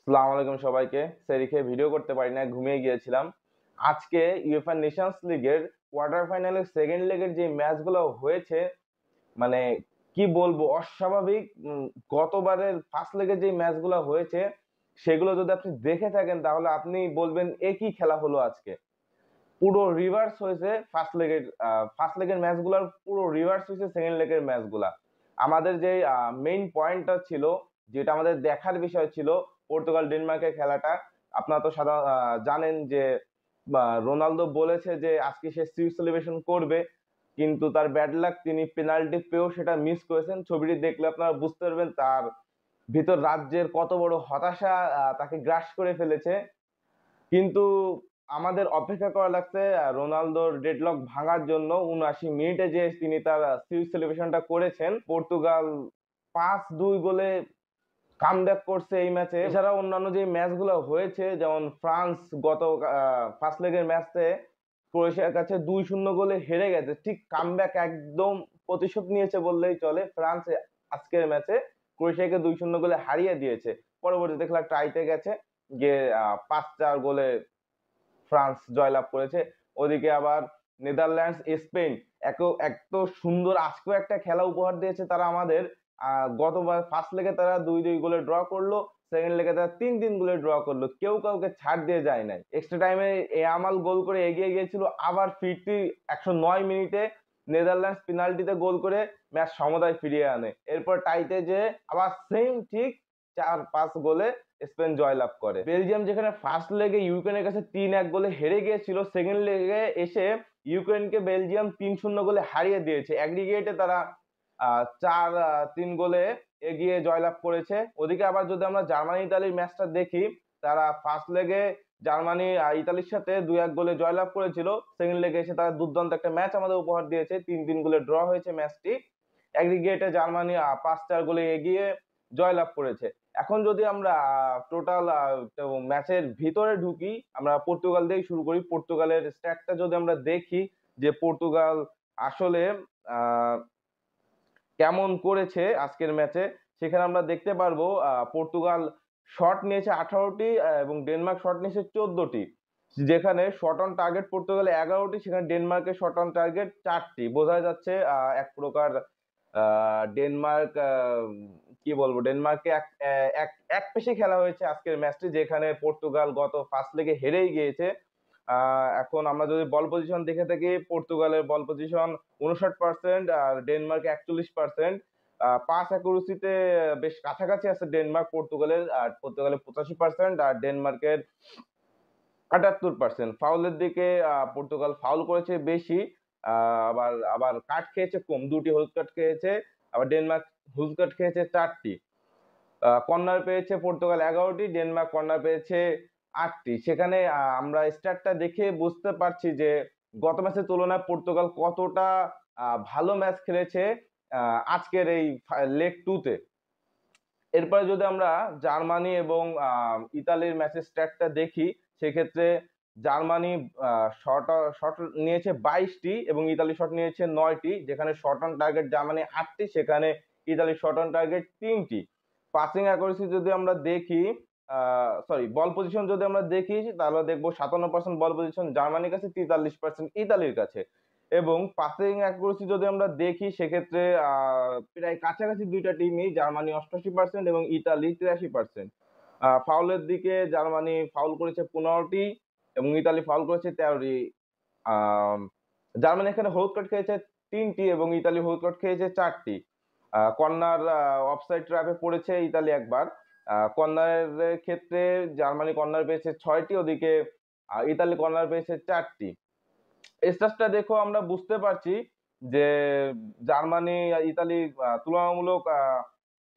আসসালামু আলাইকুম সবাইকে। সেরিখে ভিডিও করতে পারি না, ঘুমিয়ে গিয়েছিলাম। আজকে ইউএফএ নেশনস লিগের কোয়ার্টার ফাইনালের সেকেন্ড লেগের যে ম্যাচগুলো হয়েছে, মানে কি বলবো, অস্বাভাবিক। গতবারের ফার্স্ট লেগের যে ম্যাচগুলো হয়েছে সেগুলো যদি আপনি দেখে থাকেন তাহলে আপনি বলবেন এ কি খেলা হলো আজকে। পুরো রিভার্স হয়েছে ফার্স্ট লেগের ম্যাচগুলোর, পুরো রিভার্স হয়েছে সেকেন্ড লেগের ম্যাচগুলা। আমাদের যে মেইন পয়েন্টটা ছিল, যেটা আমাদের দেখার বিষয় ছিল, পর্তুগাল ডেনমার্কের খেলাটা। আপনারা তো জানেন যে রোনালদো বলেছে যে আজকে সে সেলিব্রেশন করবে, কিন্তু তার ব্যাড লাক, তিনি পেনাল্টি পেয়েও সেটা মিস করেছেন। ছবিটি দেখলে আপনারা বুঝতে পারবেন তার ভিতর রাজ্যের কত বড় হতাশা তাকে গ্রাস করে ফেলেছে। কিন্তু আমাদের অপেক্ষা করা লাগছে রোনালদোর ডেডলক ভাঙার জন্য। ৭৯ মিনিটে যে তিনি তার সিরিজ সেলিব্রেশনটা করেছেন, পর্তুগাল ৫-২ গোলে কামব্যাক করছে এই ম্যাচে। এছাড়া অন্যান্য যে ম্যাচগুলো হয়েছে, যেমন ফ্রান্স গত ফার্স্ট লেগের ম্যাচে ক্রোয়েশিয়ার কাছে ২-০ গোলে হেরে গেছে, ঠিক কামব্যাক একদম প্রতিশোধ নিয়েছে বললেই চলে। ফ্রান্স আজকের ম্যাচে ক্রোয়েশিয়াকে ২-০ গোলে হারিয়ে দিয়েছে। পরবর্তীতে খেলা টাইতে গেছে, গিয়ে ৫-৪ গোলে ফ্রান্স জয়লাভ করেছে। ওদিকে আবার নেদারল্যান্ডস স্পেন এত সুন্দর আজকেও একটা খেলা উপহার দিয়েছে তারা আমাদের। গতবার ফার্স্ট লেগে তারা ২-২ গোলে ড্র করলো, সেকেন্ড লেগে তারা ৩-৩ গোলে ড্র করলো, কেউ কাউকে ছাড় দিয়ে যায় নাই। এক্সট্রা টাইমে ইয়ামাল গোল করে এগিয়ে গিয়েছিল, আবার ফিরতি ১০৯ মিনিটে নেদারল্যান্ডস পেনাল্টিতে গোল করে ম্যাচ সমতায় ফিরিয়ে আনে। এরপর টাইতে যে আবার সেম ঠিক ৪-৫ গোলে স্পেন জয়লাভ করে। বেলজিয়াম যেখানে ফার্স্ট লেগে ইউক্রেনের কাছে ৩-১ গোলে হেরে গিয়েছিল, সেকেন্ড লেগে এসে ইউক্রেনকে বেলজিয়াম ৩-০ গোলে হারিয়ে দিয়েছে। অ্যাগ্রিগেটে তারা ৪-৩ গোলে এগিয়ে জয়লাভ করেছে। ওদিকে আবার যদি আমরা জার্মানি ইতালির ম্যাচটা দেখি, তারা ফার্স্ট লেগে জার্মানি ইতালির সাথে ২-১ গোলে জয়লাভ করেছিল, সেকেন্ড লেগে এসে তারা দুর্দান্ত একটা ম্যাচ আমাদের উপহার দিয়েছে, ৩-৩ গোলে ড্র হয়েছে ম্যাচটি। অ্যাগ্রিগেটে জার্মানি ৫-৪ গোলে এগিয়ে জয়লাভ করেছে। এখন যদি আমরা টোটাল ম্যাচের ভিতরে ঢুকি, আমরা পর্তুগাল দিয়েই শুরু করি। পর্তুগালের স্ট্যাটটা যদি আমরা দেখি যে পর্তুগাল আসলে কেমন করেছে আজকের ম্যাচে, সেখানে আমরা দেখতে পারবো পর্তুগাল শট নিয়েছে ১৮টি এবং ডেনমার্ক শট নিয়েছে ১৪টি। যেখানে শট অন টার্গেট পর্তুগালে ১১টি, সেখানে ডেনমার্কের শট অন টার্গেট ৪টি। বোঝা যাচ্ছে এক প্রকার ডেনমার্ক, কি বলবো, ডেনমার্কে এক পেশে খেলা হয়েছে আজকের ম্যাচটি, যেখানে পর্তুগাল গত ফার্স্ট লেগে হেরেই গিয়েছে। এখন আমরা যদি বল পজিশন দেখে থাকি, পর্তুগালের বল পজিশন ৫৯% আর ডেনমার্ক ৪১%। পাস অ্যাকুরেসিতে বেশ কাছাকাছি আছে ডেনমার্ক পর্তুগালের, আর পর্তুগালের ৮৫% আর ডেনমার্কের ৭৮%। ফাউলের দিকে পর্তুগাল ফাউল করেছে বেশি, আবার আবার কাট খেয়েছে কম, ২টি হলুদ কার্ড খেয়েছে। আবার ডেনমার্ক হলুদ কার্ড খেয়েছে ৪টি। কর্নার পেয়েছে পর্তুগাল ১১টি, ডেনমার্ক কর্নার পেয়েছে ৮টি। সেখানে আমরা স্ট্যাটটা দেখে বুঝতে পারছি যে গত ম্যাচের তুলনায় পর্তুগাল কতটা ভালো ম্যাচ খেলেছে আজকের এই লেগ ২ তে। এরপরে যদি আমরা জার্মানি এবং ইতালির ম্যাচের স্ট্যাটটা দেখি, সেক্ষেত্রে জার্মানি শট নিয়েছে ২২টি এবং ইতালি শট নিয়েছে ৯টি। যেখানে শট অন টার্গেট জার্মানি ৮টি, সেখানে ইতালি শট অন টার্গেট ৩টি। পাসিং অ্যাকুরেসি যদি আমরা দেখি, বল পজিশন যদি আমরা দেখি, তাহলে দেখবো ৫৭% বল পজিশন জার্মানির কাছে, ৪৩% ইতালির কাছে। এবং পাসিং অ্যাকুরেসি যদি আমরা দেখি, সেক্ষেত্রে প্রায় কাছাকাছি দুইটা টিমই, জার্মানি ৮৮% এবং ইতালি ৮৩%। ফাউলের দিকে জার্মানি ফাউল করেছে ১৫টি এবং ইতালি ফাউল করেছে ১৩টি। জার্মানি এখানে হলুদ কার্ড খেয়েছে ৩টি এবং ইতালি হলুদ কার্ড খেয়েছে ৪টি। কর্নার অফসাইড ট্র্যাপে পড়েছে ইতালি একবার। কর্নারের ক্ষেত্রে জার্মানি কর্নার পেয়েছে ৬টি, ওদিকে ইতালি কর্নার পেয়েছে ৪টি। স্ট্যাটসটা দেখো আমরা বুঝতে পারছি যে জার্মানি ইতালি তুলনামূলক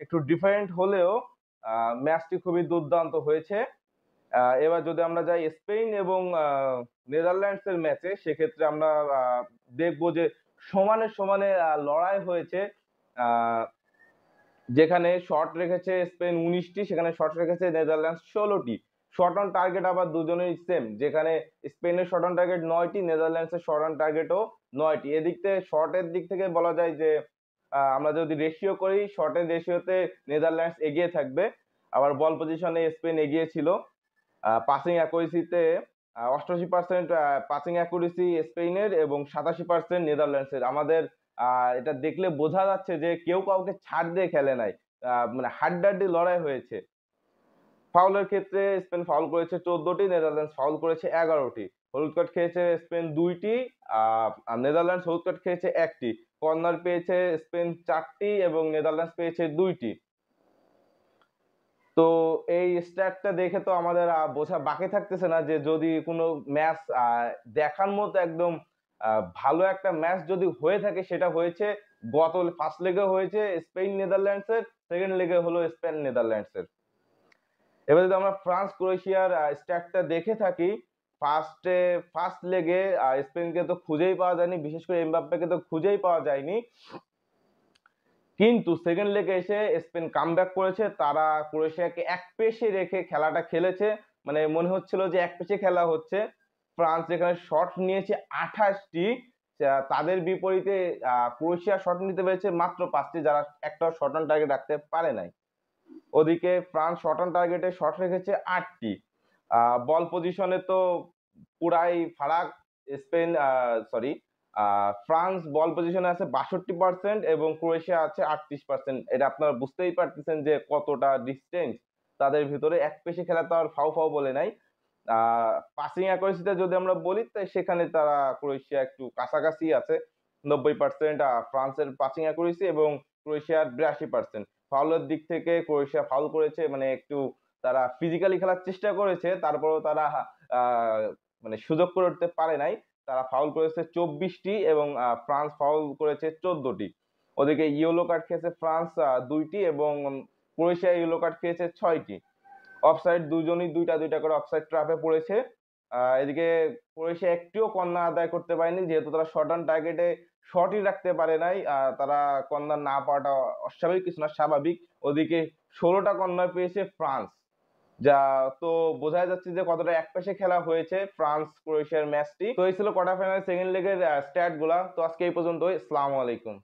একটু ডিফারেন্ট হলেও ম্যাচটি খুবই দুর্দান্ত হয়েছে। এবার যদি আমরা যাই স্পেন এবং নেদারল্যান্ডস এর ম্যাচে, সেক্ষেত্রে আমরা দেখবো যে সমানে সমানে লড়াই হয়েছে। যেখানে শট রেখেছে স্পেন ১৯টি, সেখানে শট রেখেছে নেদারল্যান্ডস ১৬টি। শট অন টার্গেট আবার দুজনেই সেম, যেখানে স্পেনের শট অন টার্গেট ৯টি, নেদারল্যান্ডসের শট অন টার্গেটও ৯টি। এদিক থেকে শটের দিক থেকে বলা যায় যে আমরা যদি রেশিও করি, শটের রেশিওতে নেদারল্যান্ডস এগিয়ে থাকবে। আবার বল পজিশনে স্পেন এগিয়ে ছিল। পাসিং অ্যাকুরেসিতে 88% পাসিং অ্যাকুরেসি স্পেনের এবং 87% নেদারল্যান্ডসের। আমাদের এটা দেখলে বোঝা যাচ্ছে যে কেউ কাউকে ছাড় দিয়ে খেলে নাই, মানে হাড্ডাহাড্ডি লড়াই হয়েছে। ফাউলের ক্ষেত্রে স্পেন ফাউল করেছে 14টি, নেদারল্যান্ডস ফাউল করেছে 11টি। হলুদ কার্ড খেয়েছে স্পেন 2টি, আর নেদারল্যান্ডস হলুদ কার্ড খেয়েছে 1টি। কর্নার পেয়েছে স্পেন 4টি এবং নেদারল্যান্ডস পেয়েছে 2টি। তো এই স্ট্যাটটা দেখে তো আমাদের বোঝা বাকি থাকতেছে না যে যদি কোনো ম্যাচ দেখার মতো একদম ভালো একটা ম্যাচ যদি হয়ে থাকে, সেটা হয়েছে গত ফার্স্ট লেগে হয়েছে স্পেন নেদারল্যান্ডসের, সেকেন্ড লেগে হলো স্পেন নেদারল্যান্ডসের। এবার যদি আমরা ফ্রান্স ক্রোয়েশিয়ার স্ট্যাটটা দেখে থাকি, ফার্স্ট লেগে স্পেনকে তো খুঁজেই পাওয়া যায়নি, বিশেষ করে এমবাপ্পেকে তো খুঁজেই পাওয়া যায়নি। কিন্তু সেকেন্ড লেগে এসে স্পেন কামব্যাক করেছে। তারা ক্রোয়েশিয়াকে এক পেশে রেখে খেলাটা খেলেছে, মানে মনে হচ্ছিল যে এক পেশে খেলা হচ্ছে। ফ্রান্স যেখানে শট নিয়েছে 28টি, তাদের বিপরীতে ক্রোয়েশিয়া শট নিতে পেরেছে মাত্র 5টি, যারা একটাও শট অন টার্গেট রাখতে পারে নাই। ওদিকে ফ্রান্স শট অন টার্গেটে শট রেখেছে 8টি। বল পজিশনে তো পুরাই ফারাক। স্পেন সরি ফ্রান্স বল পজিশনে আছে 62% এবং ক্রোয়েশিয়া আছে 38%। এটা আপনারা বুঝতেই পারতেছেন যে কতটা ডিস্টেন্স তাদের ভিতরে। এক পেশে খেলা তো আর ফাও ফাও বলে নাই। পাসিং অ্যাকুরেসিতে যদি আমরা বলি, তাই সেখানে তারা ক্রোয়েশিয়া একটু কাছাকাছি আছে, 90% ফ্রান্সের পাসিং অ্যাকুরেসি এবং ক্রোয়েশিয়ার 82%। ফাউলের দিক থেকে ক্রোয়েশিয়া ফাউল করেছে, মানে একটু তারা ফিজিক্যালি খেলার চেষ্টা করেছে, তারপরেও তারা মানে সুযোগ করে উঠতে পারে নাই। তারা ফাউল করেছে 24টি এবং ফ্রান্স ফাউল করেছে 14টি। ওদিকে ইয়েলো কার্ড খেয়েছে ফ্রান্স 2টি এবং ক্রোয়েশিয়া ইয়েলো কার্ড খেয়েছে 6টি। অফসাইড দুজনই দুইটা দুইটা করে অফসাইড ট্র্যাপে পড়েছে। এদিকে ক্রোয়েশিয়া একটিও কর্নার আদায় করতে পারেনি, যেহেতু তারা শট অন টার্গেটে শটই রাখতে পারে নাই। তারা কর্নার না পাওয়াটা অস্বাভাবিক কিছু না, স্বাভাবিক। ওদিকে 16টা কর্নার পেয়েছে ফ্রান্স, যা তো বোঝা যাচ্ছে যে কতটা একপাশে খেলা হয়েছে ফ্রান্স ক্রোয়েশিয়ার ম্যাচটি। তো এই ছিল কোয়ার্টার ফাইনাল সেকেন্ড লেগের স্ট্যাট গুলা। তো আজকে এই পর্যন্তই। আসসালামু আলাইকুম।